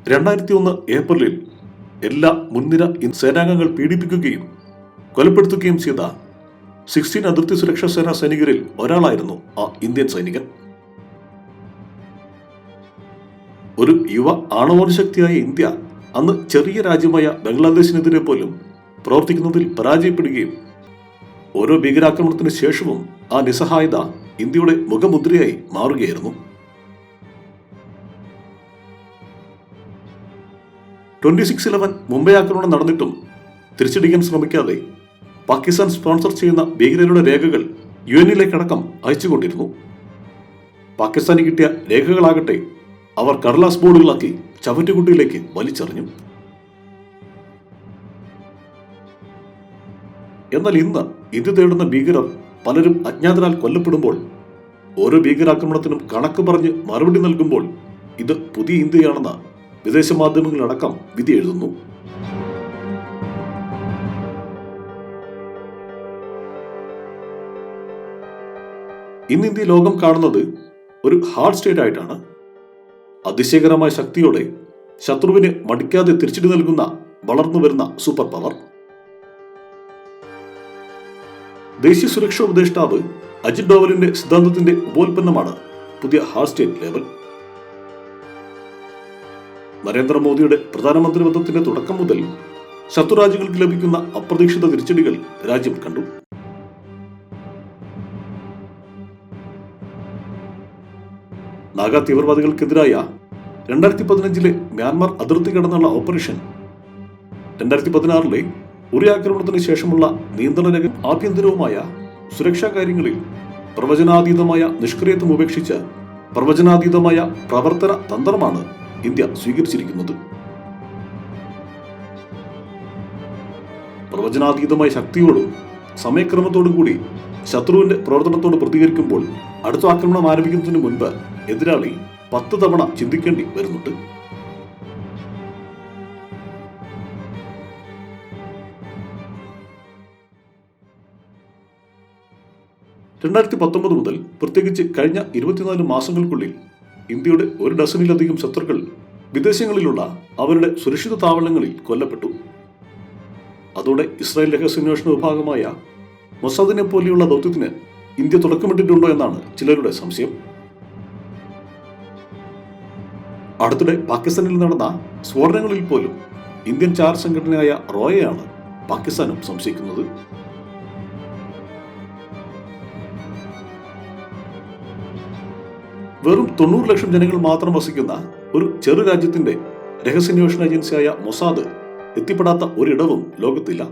2001 ഏപ്രിലിൽ എല്ലാ മുൻനിര സേനാംഗങ്ങൾ പീഡിപ്പിക്കുകയും കൊലപ്പെടുത്തുകയും ചെയ്ത 16 അതിർത്തി സുരക്ഷാ സേനാ സൈനികരിൽ ഒരാളായിരുന്നു ആ ഇന്ത്യൻ സൈനികൻ. ഒരു യുവ ആണവോർജ ശക്തിയായ ഇന്ത്യ അന്ന് ചെറിയ രാജ്യമായ ബംഗ്ലാദേശിനെതിരെ പോലും പ്രവർത്തിക്കുന്നതിൽ പരാജയപ്പെടുകയും ഓരോ ഭീകരാക്രമണത്തിന് ശേഷവും ആ നിസ്സഹായത ഇന്ത്യയുടെ മുഖമുദ്രയായി മാറുകയായിരുന്നു. 26/11 മുംബൈ ആക്രമണം നടന്നിട്ടും തിരിച്ചടിക്കാൻ ശ്രമിക്കാതെ പാകിസ്ഥാൻ സ്പോൺസർ ചെയ്യുന്ന ഭീകരരുടെ രേഖകൾ UN-ലേക്കടക്കം അയച്ചുകൊണ്ടിരുന്നു. പാകിസ്ഥാന് കിട്ടിയ രേഖകളാകട്ടെ അവർ കടലാസ് ബോർഡുകളാക്കി ചവറ്റുകുട്ടിയിലേക്ക് വലിച്ചെറിഞ്ഞു. എന്നാൽ ഇന്ന് ഇന്ത്യ തേടുന്ന ഭീകരർ പലരും അജ്ഞാതരാൽ കൊല്ലപ്പെടുമ്പോൾ, ഓരോ ഭീകരാക്രമണത്തിനും കണക്ക് പറഞ്ഞ് മറുപടി നൽകുമ്പോൾ ഇത് പുതിയ ഇന്ത്യയാണെന്ന് വിദേശ മാധ്യമങ്ങളടക്കം വിധി എഴുതുന്നു. ഇന്ന് ഇന്ത്യ ലോകം കാണുന്നത് ഒരു ഹാർഡ് സ്റ്റേറ്റ് ആയിട്ടാണ്. അതിശയകരമായ ശക്തിയോടെ ശത്രുവിന് മടിക്കാതെ തിരിച്ചടി നൽകുന്ന വളർന്നു വരുന്ന സൂപ്പർ പവർ. ദേശീയ സുരക്ഷാ ഉപദേഷ്ടാവ് അജിത് ഡോവലിന്റെ സിദ്ധാന്തത്തിന്റെ ഉപോൽപ്പന്നമാണ് പുതിയ ഹാർഡ് സ്റ്റേറ്റ് ലേബൽ. നരേന്ദ്രമോദിയുടെ പ്രധാനമന്ത്രി പദത്തിന്റെ തുടക്കം മുതൽ ശത്രുരാജ്യങ്ങൾക്ക് ലഭിക്കുന്ന അപ്രതീക്ഷിത തിരിച്ചടികൾ രാജ്യം കണ്ടു. നാഗ തീവ്രവാദികൾക്കെതിരായ 2015 മ്യാൻമാർ അതിർത്തി കടന്നുള്ള ഓപ്പറേഷൻ, 2016 ഉറി ആക്രമണത്തിന് ശേഷമുള്ള നിയന്ത്രണ രേഖ, ആഭ്യന്തരവുമായ സുരക്ഷാ കാര്യങ്ങളിൽ പ്രവചനാതീതമായ നിഷ്ക്രിയത്വം ഉപേക്ഷിച്ച് പ്രവചനാതീതമായ പ്രവർത്തന തന്ത്രമാണ് ഇന്ത്യ സ്വീകരിച്ചിരിക്കുന്നത്. പ്രവചനാതീതമായ ശക്തിയോടും സമയക്രമത്തോടും കൂടി ശത്രുവിന്റെ പ്രവർത്തനത്തോട് പ്രതികരിക്കുമ്പോൾ അടുത്ത ആക്രമണം ആരംഭിക്കുന്നതിന് മുൻപ് എതിരാളി 10 തവണ ചിന്തിക്കേണ്ടി വരുന്നുണ്ട്. മുതൽ പ്രത്യേകിച്ച് കഴിഞ്ഞ 24 മാസങ്ങൾക്കുള്ളിൽ ഇന്ത്യയുടെ 1 ഡസനിലധികം ശത്രുക്കൾ വിദേശങ്ങളിലുള്ള അവരുടെ സുരക്ഷിത താവളങ്ങളിൽ കൊല്ലപ്പെട്ടു. അതോടെ ഇസ്രായേൽ രഹസ്യാന്വേഷണ വിഭാഗമായ മൊസാദിനെ പോലെയുള്ള ദൗത്യത്തിന് ഇന്ത്യ തുടക്കമിട്ടിട്ടുണ്ടോ എന്നാണ് ചിലരുടെ സംശയം. അടുത്തിടെ പാകിസ്ഥാനിൽ നടന്ന സ്ഫോടനങ്ങളിൽ പോലും ഇന്ത്യൻ ചാര സംഘടനയായ റോയയാണ് പാകിസ്ഥാനും സംശയിക്കുന്നത്. വെറും 90 ലക്ഷം ജനങ്ങൾ മാത്രം വസിക്കുന്ന ഒരു ചെറു രാജ്യത്തിന്റെ രഹസ്യാന്വേഷണ ഏജൻസിയായ മൊസാദ് എത്തിപ്പെടാത്ത ഒരിടവും ലോകത്തില്ല.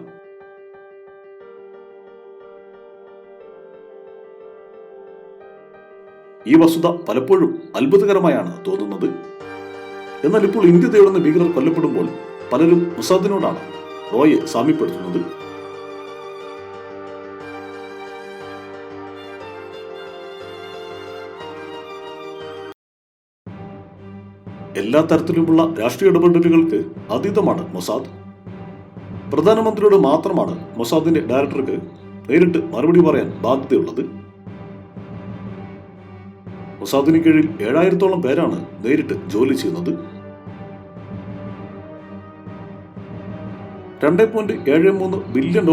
ഈ വസ്തുത പലപ്പോഴും അത്ഭുതകരമായാണ് തോന്നുന്നത്. എന്നാൽ ഇപ്പോൾ ഇന്ത്യ തേടുന്ന ഭീകരർ കൊല്ലപ്പെടുമ്പോൾ പലരും മൊസാദിനോടാണ് റോയെ സാമ്യപ്പെടുത്തുന്നത്. എല്ലാ തരത്തിലുമുള്ള രാഷ്ട്രീയ ഇടപെടലുകൾക്ക് അതീതമാണ് മൊസാദ്. പ്രധാനമന്ത്രിയോട് മാത്രമാണ് മൊസാദിന്റെ ഡയറക്ടർക്ക് നേരിട്ട് മറുപടി പറയാൻ ബാധ്യതയുള്ളത്. മൊസാദിന് കീഴിൽ 7000-ഓളം പേരാണ് നേരിട്ട് ജോലി ചെയ്യുന്നത്. $2.73 ബില്യൺ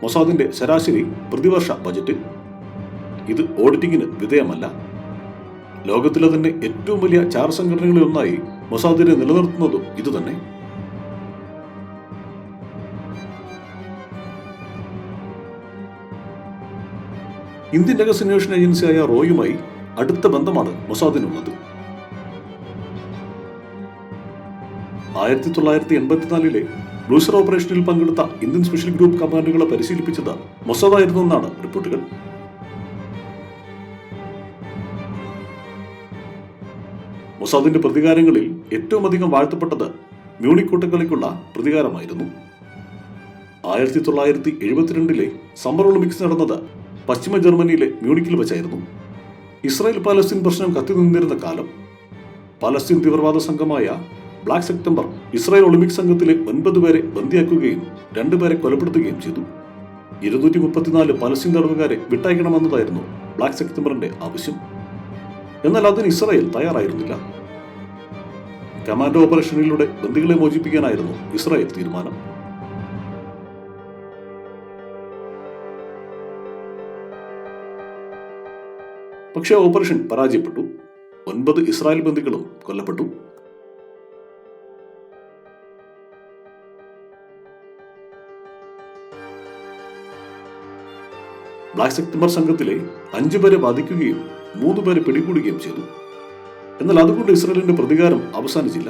മൊസാദിന്റെ ശരാശരി പ്രതിവർഷ ബജറ്റ്. ഇത് ഓഡിറ്റിംഗിന് വിധേയമല്ല. ലോകത്തിലെ തന്നെ ഏറ്റവും വലിയ ചാര സംഘടനകളിൽ ഒന്നായി മൊസാദിനെ നിലനിർത്തുന്നതും ഇതുതന്നെ. ഇന്ത്യൻ രഹസ്യാന്വേഷണ ഏജൻസിയായ റോയുമായി അടുത്ത ബന്ധമാണ് മൊസാദിനുള്ളത്. 1984 ബ്ലൂസ്റ്റർ ഓപ്പറേഷനിൽ പങ്കെടുത്ത ഇന്ത്യൻ സ്പെഷ്യൽ ഗ്രൂപ്പ് കമാൻഡുകളെ പരിശീലിപ്പിച്ചത് മൊസാദായിരുന്നു എന്നാണ് റിപ്പോർട്ടുകൾ. മൊസാദിന്റെ പ്രതികാരങ്ങളിൽ ഏറ്റവും അധികം വാഴ്ത്തപ്പെട്ടത് മ്യൂണിക് കൂട്ടക്കൊലയ്ക്കുള്ള പ്രതികാരമായിരുന്നു. 1972 സമ്മർ ഒളിമ്പിക്സ് നടന്നത് പശ്ചിമ ജർമ്മനിയിലെ മ്യൂണിക്കിൽ വെച്ചായിരുന്നു. ഇസ്രായേൽ പാലസ്തീൻ പ്രശ്നം കത്തി നിന്നിരുന്ന കാലം. പാലസ്തീൻ തീവ്രവാദ സംഘമായ ബ്ലാക്ക് സെപ്റ്റംബർ ഇസ്രായേൽ ഒളിമ്പിക് സംഘത്തിലെ 9 പേരെ ബന്ദിയാക്കുകയും 2 പേരെ കൊലപ്പെടുത്തുകയും ചെയ്തു. 234 പാലസ്തീൻ തടവുകാരെ വിട്ടയക്കണമെന്നതായിരുന്നു ബ്ലാക്ക് സെപ്റ്റംബറിന്റെ ആവശ്യം. എന്നാൽ അതിന് ഇസ്രായേൽ തയ്യാറായിരുന്നില്ല. കമാൻഡോ ഓപ്പറേഷനിലൂടെ ബന്ദികളെ മോചിപ്പിക്കാനായിരുന്നു ഇസ്രായേൽ തീരുമാനം. പക്ഷേ ഓപ്പറേഷൻ പരാജയപ്പെട്ടു. 9 ഇസ്രായേൽ ബന്ദികളും കൊല്ലപ്പെട്ടു. ബ്ലാക്ക് സെപ്റ്റംബർ സംഘത്തിലെ 5 പേരെ ബാധിക്കുകയും 3 പേരെ പിടികൂടുകയും ചെയ്തു. എന്നാൽ അതുകൊണ്ട് ഇസ്രായേലിന്റെ പ്രതികാരം അവസാനിച്ചില്ല.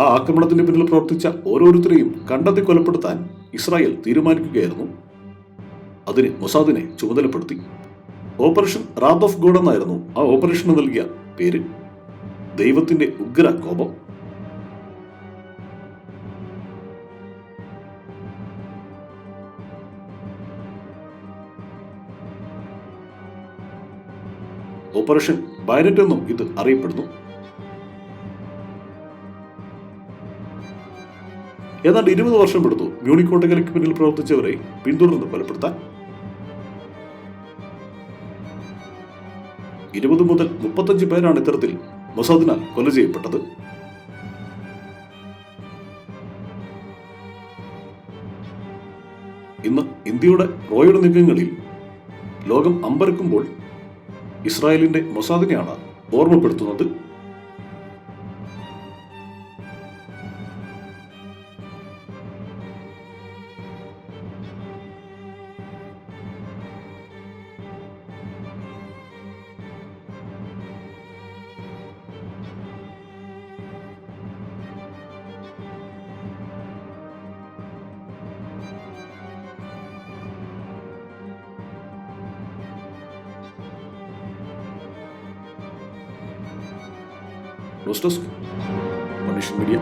ആ ആക്രമണത്തിന് പിന്നിൽ പ്രവർത്തിച്ച ഓരോരുത്തരെയും കണ്ടെത്തി കൊലപ്പെടുത്താൻ ഇസ്രായേൽ തീരുമാനിക്കുകയായിരുന്നു. അതിന് മൊസാദിനെ ചുമതലപ്പെടുത്തി. ഓപ്പറേഷൻ റാത്ത് ഓഫ് ഗോഡ് എന്നായിരുന്നു ആ ഓപ്പറേഷന് നൽകിയ പേര്. ദൈവത്തിന്റെ ഉഗ്ര കോപം. ഓപ്പറേഷൻ ബൈനറ്റ് എന്നും ഇത് അറിയപ്പെടുന്നു. ഏതാണ്ട് 20 വർഷം എടുത്തു മ്യൂണിക് കോട്ടകൾക്ക് പിന്നിൽ പ്രവർത്തിച്ചവരെ പിന്തുടർന്ന് കൊലപ്പെടുത്താൻ. 20 മുതൽ 35 പേരാണ് ഇത്തരത്തിൽ മൊസാദിനാൽ കൊല ചെയ്യപ്പെട്ടത്. ഇന്ന് ഇന്ത്യയുടെ റോയുടെ നീക്കങ്ങളിൽ ലോകം അമ്പരക്കുമ്പോൾ ഇസ്രായേലിന്റെ മൊസാദിനെയാണ് ഓർമ്മപ്പെടുത്തുന്നത്. ന്യൂസ് ഡെസ്ക്, മനുഷ്യൻ മീഡിയ.